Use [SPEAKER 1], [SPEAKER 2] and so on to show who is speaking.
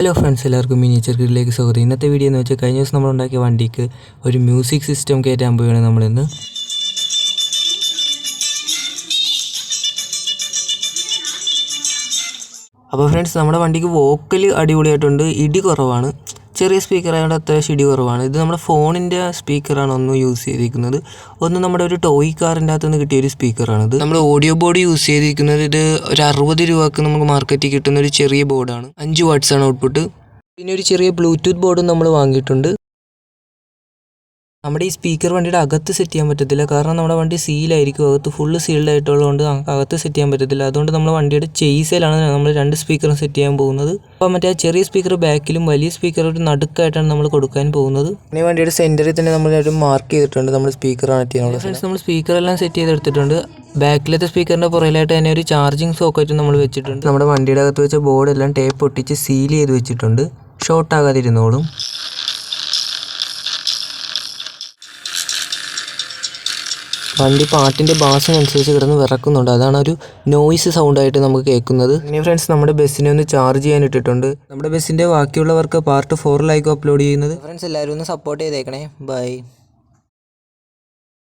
[SPEAKER 1] Hello friends, എല്ലാവർക്കും miniature കിഡിലേക്ക് സ്വാഗതം. ഇന്നത്തെ വീഡിയോ എന്ന് വെച്ചാൽ കഴിഞ്ഞ ദിവസം നമ്മൾ ഉണ്ടാക്കിയ വണ്ടിക്ക് ഒരു മ്യൂസിക് സിസ്റ്റം കയറ്റാൻ പോവുകയാണ് നമ്മളിന്ന്. അപ്പോൾ ഫ്രണ്ട്സ്, നമ്മുടെ വണ്ടിക്ക് വോക്കൽ അടിപൊളിയായിട്ടുണ്ട്. ഇടി കുറവാണ്, ചെറിയ സ്പീക്കർ ആയതുകൊണ്ട് അത്യാവശ്യം ഇടി കുറവാണ്. ഇത് നമ്മുടെ ഫോണിൻ്റെ സ്പീക്കറാണ് ഒന്ന് യൂസ് ചെയ്തിരിക്കുന്നത്. ഒന്ന് നമ്മുടെ ഒരു ടോയ് കാറിൻ്റെ അകത്ത് നിന്ന് കിട്ടിയ ഒരു സ്പീക്കറാണിത്. നമ്മൾ ഓഡിയോ ബോർഡ് യൂസ് ചെയ്തിരിക്കുന്നത് ഇത് ഒരു 60 രൂപക്ക് നമുക്ക് മാർക്കറ്റിൽ കിട്ടുന്ന ഒരു ചെറിയ ബോർഡാണ്. 5 വാട്ട്സാണ് ഔട്ട്പുട്ട്. പിന്നെ ഒരു ചെറിയ ബ്ലൂടൂത്ത് ബോർഡും നമ്മൾ വാങ്ങിയിട്ടുണ്ട്. നമ്മുടെ ഈ സ്പീക്കർ വണ്ടിയുടെ അകത്ത് സെറ്റ് ചെയ്യാൻ പറ്റത്തില്ല, കാരണം നമ്മുടെ വണ്ടി സീലായിരിക്കും, അകത്ത് ഫുള്ള് സീൽഡ് ആയിട്ടുള്ളതുകൊണ്ട് നമുക്ക് അകത്ത് സെറ്റ് ചെയ്യാൻ പറ്റത്തില്ല. അതുകൊണ്ട് നമ്മൾ വണ്ടിയുടെ ചെയ്സയിലാണ് നമ്മൾ 2 സ്പീക്കറും സെറ്റ് ചെയ്യാൻ പോകുന്നത്. അപ്പോൾ മറ്റേ ചെറിയ സ്പീക്കർ ബാക്കിലും വലിയ സ്പീക്കർ ഒരു നടുക്കായിട്ടാണ് നമ്മൾ കൊടുക്കാൻ പോകുന്നത്. ഈ വണ്ടിയുടെ സെൻറ്ററിൽ തന്നെ നമ്മൾ ഒരു മാർക്ക് ചെയ്തിട്ടുണ്ട് നമ്മൾ സ്പീക്കർ കണക്ട് ചെയ്യാനുള്ള. ഫ്രണ്ട്സ്, നമ്മൾ സ്പീക്കറെല്ലാം സെറ്റ് ചെയ്തെടുത്തിട്ടുണ്ട്. ബാക്കിലത്തെ സ്പീക്കറിൻ്റെ പുറകിലായിട്ട് തന്നെ ഒരു ചാർജിങ് സോക്കറ്റും നമ്മൾ വെച്ചിട്ടുണ്ട്. നമ്മുടെ വണ്ടിയുടെ അകത്ത് വെച്ച ബോർഡെല്ലാം ടേപ്പ് ഒട്ടിച്ച് സീൽ ചെയ്ത് വെച്ചിട്ടുണ്ട്, ഷോർട്ട് ആകാതിരുന്നോളും. വണ്ടി പാട്ടിൻ്റെ ബാസിനനുസരിച്ച് കിടന്ന് വിറക്കുന്നുണ്ട്, അതാണ് ഒരു നോയ്സ് സൗണ്ടായിട്ട് നമുക്ക് കേൾക്കുന്നത്. ഇനി ഫ്രണ്ട്സ്, നമ്മുടെ ബസ്സിനെ ഒന്ന് ചാർജ് ചെയ്യാൻ ഇട്ടിട്ടുണ്ട്. നമ്മുടെ ബസ്സിൻ്റെ ബാക്കിയുള്ളവർക്ക് പാർട്ട് 4 അപ്ലോഡ് ചെയ്യുന്നത്. ഫ്രണ്ട്സ്, എല്ലാവരും ഒന്ന് സപ്പോർട്ട് ചെയ്തേക്കണേ. ബൈ.